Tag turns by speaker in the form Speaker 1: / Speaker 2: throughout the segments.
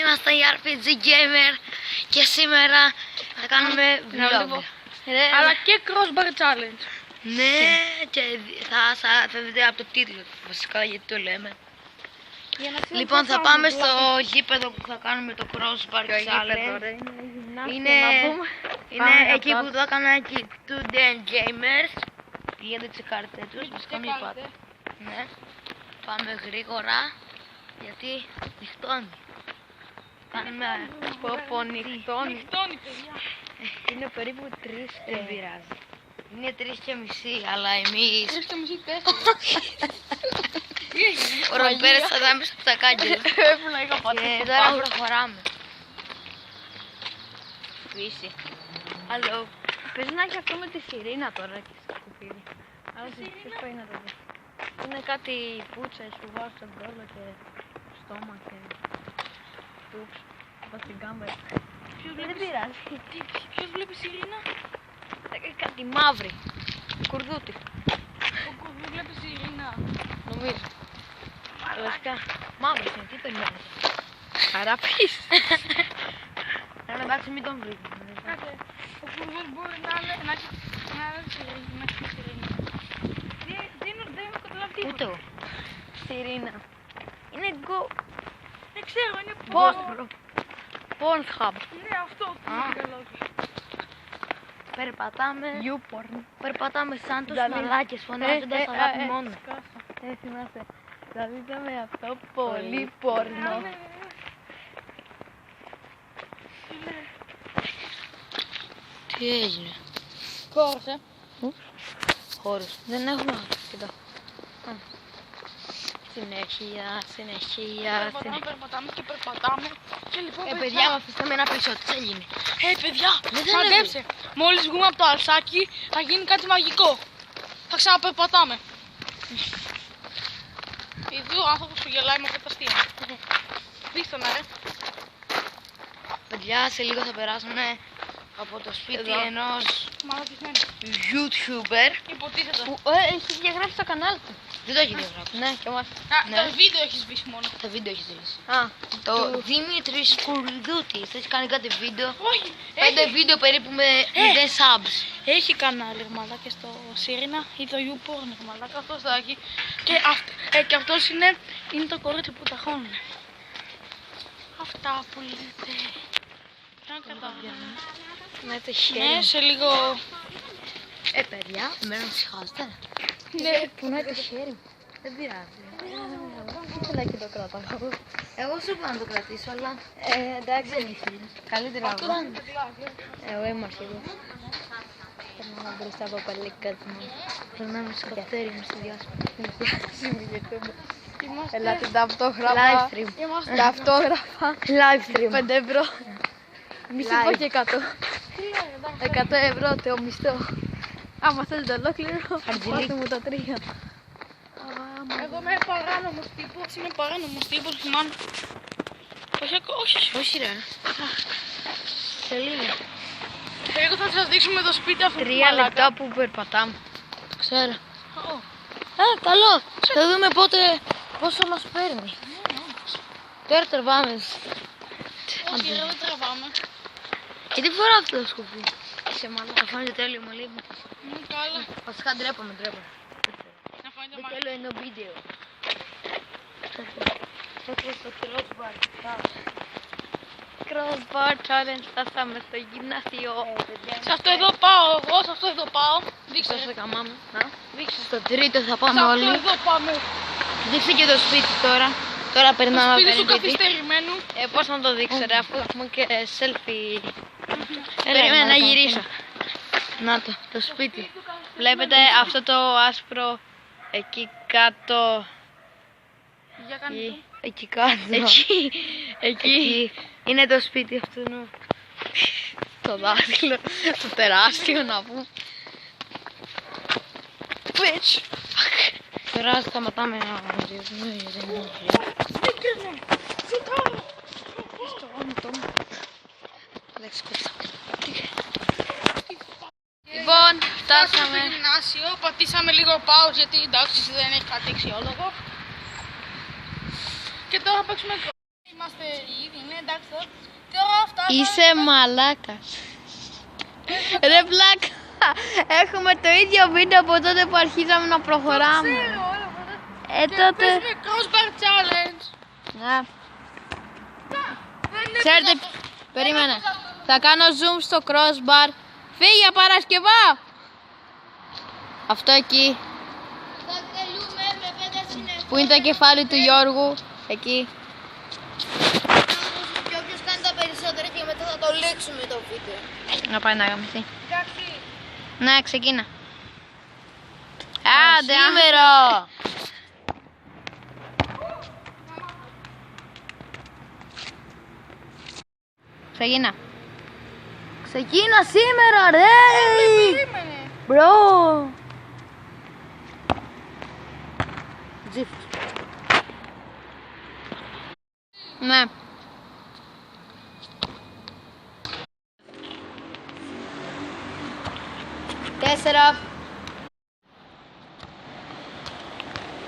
Speaker 1: Είμαστε οι RPG Gamer και σήμερα θα κάνουμε vlog.
Speaker 2: Αλλά και crossbar challenge.
Speaker 1: Ναι, και θα δείτε από το τίτλο βασικά γιατί το λέμε. Λοιπόν, θα πάμε στο γήπεδο που θα κάνουμε το crossbar challenge. Είναι εκεί που το έκανα και Today Gamers. Πηγαίνετε τσεκάρτε τους, βασικά μην πάτε. Ναι, πάμε γρήγορα γιατί νυχτώνει. Κάνουμε
Speaker 2: Πω, νυχτώνει.
Speaker 1: Είναι περίπου 3 και δεν πειράζει. Είναι 3:30 αλλά εμείς...
Speaker 2: 3:30, 4.
Speaker 1: Ο Ρομπέρες θα δάμε στο τσακάκι. Και τώρα προχωράμε. Φύση. Αλλο.
Speaker 2: Πες να έχει αυτό με τη σιρήνα τώρα και στο σκουπίδι. Άρα ποιος πάει να το δει. Είναι κάτι πούτσες που βάζουν στον κόλλο και στόμα και τούξ. Πας στην κάμερα. Δεν πειράζει.
Speaker 3: Ποιος βλέπει σιρήνα?
Speaker 2: Κάτι μαύρη. Κουρδούτη.
Speaker 3: Ο Κουρδού βλέπει σιρήνα.
Speaker 2: Νομίζω. Βασικά μαύρος είναι. Τι περιμένεις. Χαράπης.
Speaker 1: Εντάξει μην τον βρείτε.
Speaker 3: Κάτε, ο Κουρδούς μπορεί να έχει σιρήνα. Δεν έχω καταλάβει τίποτα.
Speaker 1: Ούτε εγώ.
Speaker 2: Σιρήνα. Είναι go.
Speaker 3: Δεν ξέρω, είναι
Speaker 2: Pornhub.
Speaker 3: Ναι, αυτό.
Speaker 1: Περπατάμε σαν τους
Speaker 2: Δηλαδή,
Speaker 1: μαλάκες φωνάζοντας αγάπη μόνο.
Speaker 2: Θυμάσαι. Δηλαδή είδαμε αυτό πολύ πόρνο.
Speaker 1: Τι έγινε.
Speaker 3: Κόρσε.
Speaker 1: Χώρος. Δεν έχουμε κοιτά. Συνέχεια.
Speaker 3: Περπατάμε και λοιπόν
Speaker 1: Παιδιά, αφήστε με ένα πίσω. Τι θα γίνει.
Speaker 3: παιδιά,
Speaker 1: Δεν
Speaker 3: μαντέψε. Μόλις βγούμε από το αλσάκι θα γίνει κάτι μαγικό. Θα ξαναπερπατάμε. Είδου ο άνθρωπος που γελάει με αυτά τα αστεία. Δείξτε να ρε.
Speaker 1: Παιδιά, σε λίγο θα περάσουμε από το σπίτι ενός
Speaker 3: Μαλακισμένο.
Speaker 1: YouTuber
Speaker 3: Υποτίθεται.
Speaker 2: Που έχει διαγράψει το κανάλι του.
Speaker 1: δεν το έχει διαγράψει.
Speaker 2: Ναι, και εμάς.
Speaker 1: Ναι.
Speaker 3: Το βίντεο έχεις σβήσει μόνο.
Speaker 1: Το βίντεο έχει δει.
Speaker 2: Α,
Speaker 1: Το Δημήτρης Κουρδούτης έχει κάνει κάτι βίντεο.
Speaker 3: Όχι.
Speaker 1: 5 βίντεο περίπου με 0 subs.
Speaker 3: Έχει κανάλι ρε μαλάκα στο Σιρήνα ή το YouPorn ρε μαλάκα, αυτός θα έχει. Και αυτός είναι το κορίτσι που ταχώνουν. Αυτά που λέτε.
Speaker 2: με το χέρι.
Speaker 3: Ναι, σε λίγο.
Speaker 1: Παιδιά, εμένα να ψυχάζετε.
Speaker 3: Ναι.
Speaker 2: Πονάει το χέρι μου.
Speaker 1: Δεν πειράζει.
Speaker 2: Ήθελα και το κρατάω.
Speaker 1: Εγώ σου είπα να το κρατήσω, αλλά
Speaker 2: Εντάξει.
Speaker 1: δεν ήθελες.
Speaker 2: Καλύτερα
Speaker 3: Αυτό
Speaker 2: εγώ.
Speaker 3: είναι το κλάδι.
Speaker 2: Εγώ είμαι αρχηγός. Περνάω μπροστά από παλικάτς μου.
Speaker 1: Περνάμε στο καυτέρι μου στη διάσπαση.
Speaker 2: Ελάτε τα αυτόγραφα.
Speaker 1: Live stream.
Speaker 2: Τα αυτόγραφα.
Speaker 1: Live stream.
Speaker 2: 5 ευρώ. Μη σου πω
Speaker 1: Live.
Speaker 2: και 100. 100 ευρώ το μισθό. Άμα θέλετε ολόκληρο, πάτε μου τα 3.
Speaker 3: Εγώ είμαι παράνομος τύπος, είμαι παράνομος τύπος, θυμάμαι. Όχι.
Speaker 1: Όχι ρε. Σε λίγο.
Speaker 3: Εγώ θα σας δείξουμε το σπίτι αυτού του
Speaker 2: 3
Speaker 3: μαλάκα.
Speaker 2: λεπτά που περπατάμε.
Speaker 1: Ξέρω.
Speaker 3: Ω,
Speaker 1: Καλό. Θα δούμε πόσο μας παίρνει. Τώρα τραβάμε.
Speaker 3: όχι ρε, δεν τραβάμε.
Speaker 1: Γιατί φοράω αυτό το σκουφί.
Speaker 2: Είσαι μάλλον.
Speaker 1: Θα φάνηκε τέλειο μου λίγο.
Speaker 3: Καλά.
Speaker 1: Βασικά ντρέπαμε.
Speaker 3: Να φάνηκε
Speaker 1: Δεν
Speaker 3: μαλάκα.
Speaker 1: θέλω ένα βίντεο. Έχω στο crossbar.
Speaker 2: Crossbar challenge, φτάσαμε στο γυμνάσιο.
Speaker 3: Σε αυτό εδώ πάω εγώ, σε αυτό εδώ πάω. Δείξτε
Speaker 2: Σας
Speaker 3: ρε.
Speaker 2: το καμάμε.
Speaker 3: Δείξτε.
Speaker 1: Στο τρίτο θα
Speaker 3: Σε
Speaker 1: πάμε
Speaker 3: αυτό
Speaker 1: όλοι.
Speaker 3: εδώ πάμε.
Speaker 1: Δείξτε και το σπίτι τώρα. Τώρα
Speaker 3: Το
Speaker 1: περνάμε από
Speaker 3: σπίτι
Speaker 1: το
Speaker 3: του
Speaker 1: σπίτι.
Speaker 3: καθυστερημένου.
Speaker 2: Πώς να το δείξω ρε, αφού έχουμε και selfie.
Speaker 1: Περίμενα να
Speaker 2: κάνω
Speaker 1: γυρίσω. Να το σπίτι.
Speaker 2: Βλέπετε αυτό το άσπρο εκεί κάτω.
Speaker 3: Για κάνε το.
Speaker 1: Εκεί κάτω.
Speaker 2: Εκεί.
Speaker 1: Είναι το σπίτι αυτού.
Speaker 2: Το δάχτυλο, το τεράστιο να πούμε.
Speaker 3: Bitch.
Speaker 1: Τώρα σταματάμε να γυρίσουμε.
Speaker 3: Δείξτε. Ζητάω.
Speaker 2: Λοιπόν,
Speaker 3: Φτάσαμε στο
Speaker 2: φτάσαμε.
Speaker 3: γυμνάσιο, πατήσαμε λίγο pause γιατί εντάξει δεν έχει κάτι αξιόλογο. Και τώρα θα παίξουμε Είμαστε ήδη, ναι, εντάξει τώρα. Τώρα φτάσαμε.
Speaker 2: Είσαι μαλάκας. Ρε πλάκα. Έχουμε το ίδιο βίντεο από τότε που αρχίζαμε να προχωράμε.
Speaker 3: Ξέρω, όλα αυτά.
Speaker 2: Τότε...
Speaker 3: Παίζουμε crossbar challenge.
Speaker 2: Ναι.
Speaker 3: Δεν είναι
Speaker 2: Ξέρετε,
Speaker 3: δυνατόν.
Speaker 2: περίμενε. Θα κάνω zoom στο crossbar. Φύγε Παρασκευά. Αυτό εκεί.
Speaker 1: Θα τελούμε με 5 συνεχώς.
Speaker 2: Που είναι το κεφάλι του Γιώργου. Εκεί.
Speaker 1: Και όποιος κάνει τα περισσότερα και μετά θα το λήξουμε το βίντεο.
Speaker 2: Να πάει να γαμηθεί.
Speaker 3: Εντάξει.
Speaker 2: Ναι, ξεκίνα. Άντε,
Speaker 1: Σήμερα!
Speaker 2: Ξεκίνα.
Speaker 1: Ξεκίνα σήμερα, ρε!
Speaker 3: Περίμενε.
Speaker 1: Μπρο! Τζίφος.
Speaker 2: Ναι.
Speaker 1: Τέσσερα.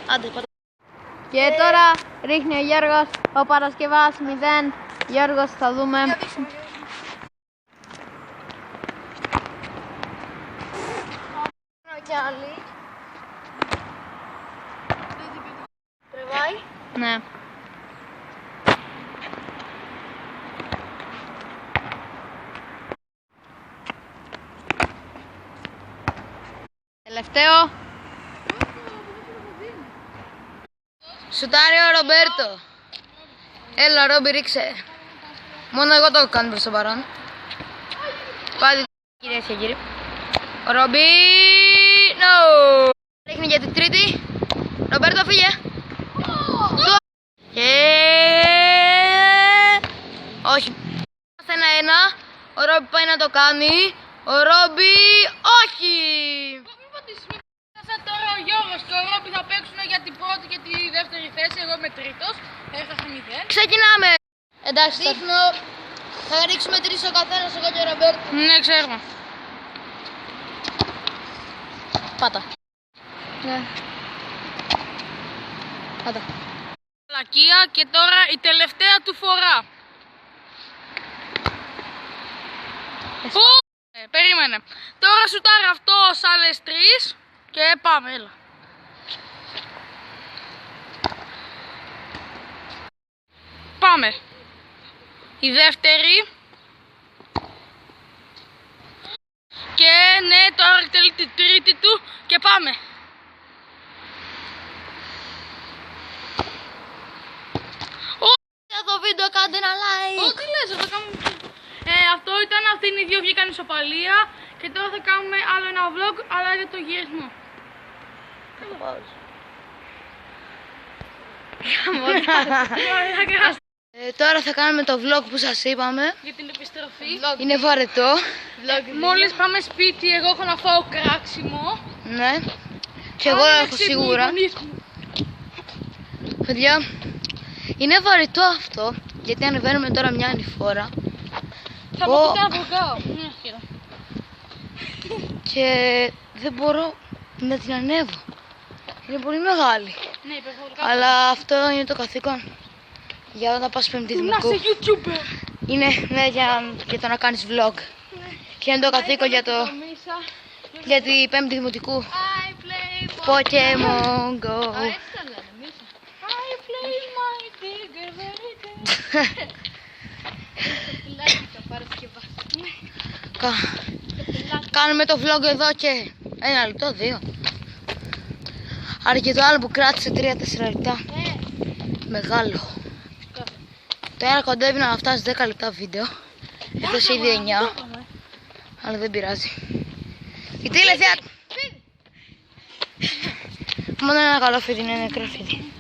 Speaker 1: Άντε, πάτε.
Speaker 2: Και τώρα ρίχνει ο Γιώργος, ο Παρασκευάς 0. Γιώργος, θα δούμε.
Speaker 1: Και άλλη. Τρεβάει.
Speaker 2: Ναι. Τελευταίο.
Speaker 1: Σουτάρει ο Ρομπέρτο. Έλα, Ρόμπι, ρίξε. Μόνο εγώ το κάνω προς το παρόν. Πάλι, κυρίες και κύριοι. Ο Ρόμπι, no! Ρίχνει για την τρίτη. Ρομπέρτο, φύγε. Και... όχι. Είμαστε 1-1. Ο Ρόμπι πάει να το κάνει. Ο Ρόμπι, όχι!
Speaker 3: Τώρα ο Γιώργος και ο Ρόμπι θα παίξουν για την πρώτη και τη δεύτερη θέση. Εγώ είμαι τρίτος. Έχασα 0.
Speaker 1: Ξεκινάμε.
Speaker 2: Εντάξει, θα...
Speaker 1: Δείχνω. Θα ρίξουμε 3 ο καθένας, εγώ και ο Ρομπέρτο.
Speaker 3: Ναι, ξέρουμε.
Speaker 2: πάτα. Ναι. Πάτα.
Speaker 3: Λακία και τώρα η τελευταία του φορά. Περίμενε. Τώρα σουτάρει αυτός άλλες 3 και πάμε, έλα. Πάμε. Η δεύτερη. Και ναι, τώρα εκτελεί την τρίτη του και πάμε.
Speaker 1: Για το βίντεο κάντε ένα like.
Speaker 3: Ό,τι λες, θα κάνουμε... αυτό ήταν, αυτή είναι οι δύο βγήκαν ισοπαλία και τώρα θα κάνουμε άλλο ένα vlog, αλλά για το γυρισμό.
Speaker 1: Τώρα θα κάνουμε το vlog που σας είπαμε.
Speaker 3: Για την επιστροφή.
Speaker 1: Είναι βαρετό.
Speaker 3: Μόλις πάμε σπίτι, εγώ έχω να φάω κράξιμο.
Speaker 1: Ναι. Και εγώ έχω σίγουρα. Παιδιά, είναι βαρετό αυτό. Γιατί ανεβαίνουμε τώρα μια άλλη φορά.
Speaker 3: Θα πω να βογκάω.
Speaker 1: Και δεν μπορώ να την ανέβω. Είναι πολύ μεγάλη.
Speaker 3: Ναι, υπερβολικά.
Speaker 1: Αλλά αυτό είναι το καθήκον. Για όταν πας πέμπτη
Speaker 3: Να
Speaker 1: δημοτικού.
Speaker 3: είσαι YouTuber.
Speaker 1: Είναι ναι, για το να κάνεις vlog. Και είναι το καθήκον για για την πέμπτη δημοτικού.
Speaker 3: I play
Speaker 1: Pokemon Go.
Speaker 3: I play my digger very good.
Speaker 1: Κάνουμε το vlog εδώ και 1 λεπτό, 2. Άρα και το άλλο που κράτησε 3-4 λεπτά. Μεγάλο. Το ένα κοντεύει να φτάσει 10 λεπτά βίντεο. Έφτασε ήδη 9. Αλλά δεν πειράζει. Η τελευταία... Μόνο ένα καλό φίδι είναι νεκρό φίδι.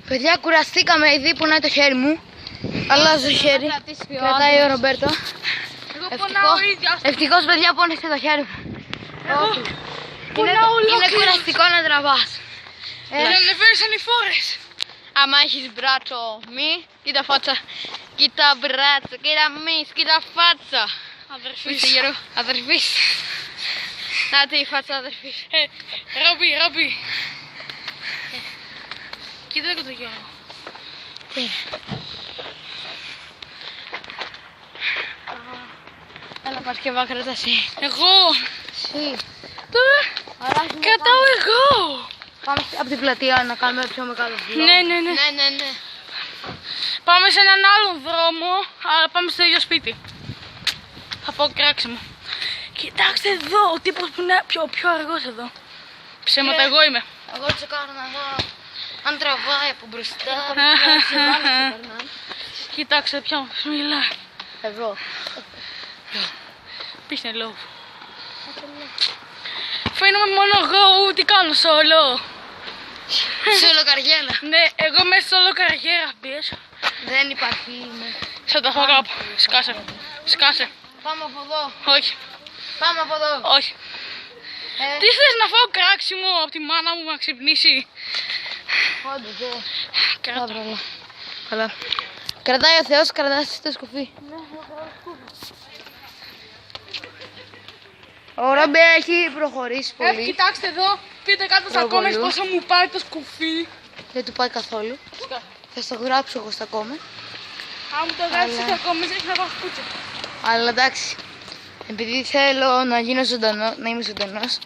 Speaker 1: Παιδιά, κουραστήκαμε ήδη που είναι το χέρι μου. Αλλάζω χέρι. Κρατάει ο Ρομπέρτο.
Speaker 3: Εγώ πονάω ίδια.
Speaker 1: Ευτυχώς, παιδιά, πόνεσε το χέρι μου.
Speaker 3: Πονάω
Speaker 1: Είναι
Speaker 3: ολόκληρος.
Speaker 1: κουραστικό να τραβάς.
Speaker 3: Δεν ανεβαίνεις ανηφόρες.
Speaker 2: Άμα έχεις μπράτσο μη, κοίτα φάτσα. Κοίτα μπράτσο, κοίτα μυς, κοίτα φάτσα.
Speaker 3: Αδερφής.
Speaker 2: Είσαι γερό, αδερφής. Να τη φάτσα αδερφή.
Speaker 3: Ρόμπι. Κοίτα και το Γιώργο.
Speaker 2: Έλα Παρασκευά, κρατά εσύ.
Speaker 3: Εγώ.
Speaker 1: Εσύ.
Speaker 3: Τώρα κρατάω εγώ.
Speaker 1: Πάμε από την πλατεία να κάνουμε πιο μεγάλο vlog.
Speaker 3: Ναι.
Speaker 2: Ναι.
Speaker 3: Πάμε σε έναν άλλον δρόμο, αλλά πάμε στο ίδιο σπίτι. Θα πω κράξιμο. Κοιτάξτε εδώ, ο τύπος που είναι πιο αργός εδώ. Ψέματα, εγώ είμαι.
Speaker 1: Εγώ τσεκάρω να δω αν τραβάει από μπροστά.
Speaker 3: Κοιτάξτε ποιο μιλάει.
Speaker 1: Εδώ.
Speaker 3: Πίστε λόγο. Φαίνομαι μόνο εγώ, τι κάνω solo.
Speaker 1: Σόλο καριέλα.
Speaker 3: Ναι, εγώ είμαι solo καριέρα, μπες.
Speaker 1: Δεν υπάρχει. Ναι.
Speaker 3: Θα τα φάω κάπου. Σκάσε.
Speaker 1: Πάμε από εδώ.
Speaker 3: Όχι.
Speaker 1: Πάμε από εδώ.
Speaker 3: Όχι. Τι θες να φάω κράξιμο από τη μάνα μου να ξυπνήσει.
Speaker 1: Άντε εδώ.
Speaker 3: Κράτα.
Speaker 1: Καλά. Κρατάει ο Θεός, κρατάς το σκουφί. Ο Ρόμπι έχει προχωρήσει πολύ.
Speaker 3: Κοιτάξτε εδώ, πείτε κάτω στα
Speaker 1: Προβολού.
Speaker 3: comments πόσο μου πάει το σκουφί.
Speaker 1: Δεν του πάει καθόλου. Θα στο γράψω εγώ στα comment.
Speaker 3: Αν μου το γράψεις στα comments, έχει να πάω κούτσα.
Speaker 1: Αλλά εντάξει. Επειδή θέλω να γίνω ζωντανό, να είμαι ζωντανός,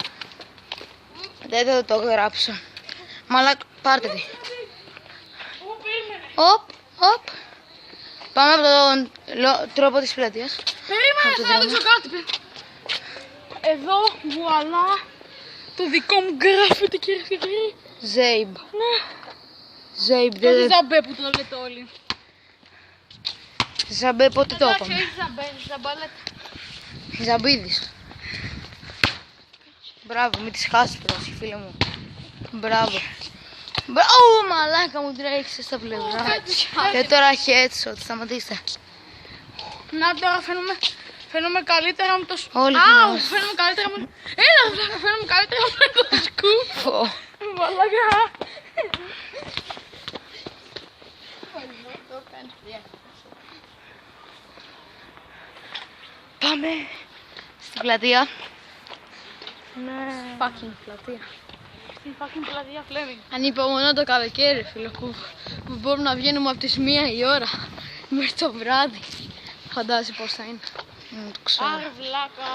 Speaker 1: δεν θα το γράψω. Μαλάκα, πάρτε τη. Οπ. Πάμε από τον τρόπο της πλατείας.
Speaker 3: Περίμενε, θα ρωτήσω κάτι. Εδώ, βουαλά, το δικό μου γκράφιτι, κυρίες και κύριοι.
Speaker 1: Ζέιμπ.
Speaker 3: Ναι.
Speaker 1: Ζέιμπ,
Speaker 3: Το
Speaker 1: δεν...
Speaker 3: Ζαμπέ που το λέτε όλοι.
Speaker 1: Ζαμπέ, πότε το
Speaker 2: Εντάξει,
Speaker 1: είπαμε.
Speaker 2: όχι ζαμπάλετα.
Speaker 1: Ζαμπίδης. Μπράβο, μην τις χάσεις πρόσεχε φίλε μου. Μπράβο. Ω, μαλάκα μου τρέχεις στα πλευρά. Και τώρα headshot, σταματήστε.
Speaker 3: Να τώρα φαίνομαι καλύτερα με το σκου.
Speaker 1: Όλοι
Speaker 3: Αου,
Speaker 1: θυμάμαι.
Speaker 3: φαίνομαι καλύτερα με... Έλα, φαίνομαι καλύτερα με το σκου.
Speaker 1: Πω.
Speaker 3: Μαλάκα.
Speaker 1: Πάμε στην πλατεία.
Speaker 2: Fucking πλατεία.
Speaker 3: Στην fucking πλατεία Φλέμινγκ.
Speaker 2: Ανυπομονώ το καλοκαίρι, φίλε, που μπορούμε να βγαίνουμε από τις 1 η ώρα μέχρι το βράδυ. Φαντάζεσαι πώς θα είναι.
Speaker 1: Το ξέρω.
Speaker 3: Άρε βλάκα.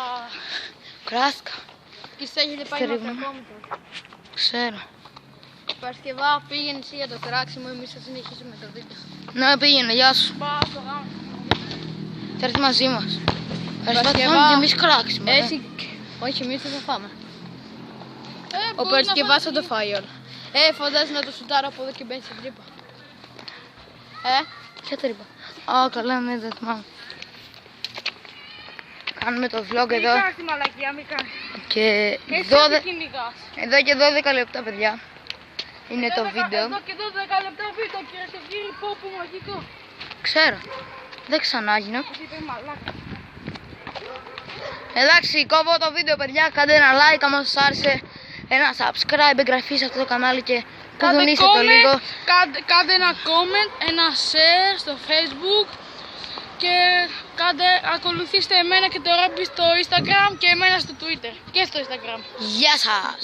Speaker 1: Κράστηκα.
Speaker 2: Και εσείς έχετε πάει
Speaker 1: Θρύβουμε.
Speaker 2: μακρακόμητρο.
Speaker 1: Ξέρω.
Speaker 2: Παρασκευά πήγαινε εσύ για το κράξιμο, εμείς θα συνεχίσουμε το βίντεο.
Speaker 1: Ναι, πήγαινε, γεια σου.
Speaker 3: Πάω στο γάμο.
Speaker 1: Θα έρθει μαζί μας.
Speaker 2: Παρασκευά.
Speaker 1: Φάμε και εμείς κράξιμο.
Speaker 2: Έτσι, όχι εμείς θα το φάμε. Ο
Speaker 3: μπορεί
Speaker 2: Παρασκευάς
Speaker 3: να
Speaker 2: θα το φάει όλα. Φαντάζεσαι να το σουτάρω από εδώ και μπαίνει στην τρύπα.
Speaker 1: Ποια τρύπα. Α, καλά, ναι, δεν θυμάμαι. Κάνουμε το vlog
Speaker 3: Μην
Speaker 1: εδώ
Speaker 3: κάνεις τη μαλακία, μην κάνεις.
Speaker 1: και
Speaker 3: Εσύ
Speaker 1: 12,
Speaker 3: δεν κυνηγάς.
Speaker 1: εδώ και 12 λεπτά, παιδιά. Είναι το βίντεο.
Speaker 3: Εδώ και 12 λεπτά βίντεο, κυρίες και κύριοι, πω μαγικό.
Speaker 1: Ξέρω. Δεν ξανά γίνω.
Speaker 3: Εσύ είπε μαλάκα.
Speaker 1: Εντάξει, κόβω το βίντεο, παιδιά. Κάντε ένα like άμα σας άρεσε. Ένα subscribe, εγγραφή σε αυτό το κανάλι και κουδουνίστε το λίγο.
Speaker 3: Κάντε ένα comment, ένα share στο Facebook και ακολουθήστε εμένα και το Ρόμπι στο Instagram και εμένα στο Twitter και στο Instagram.
Speaker 1: Γεια σας!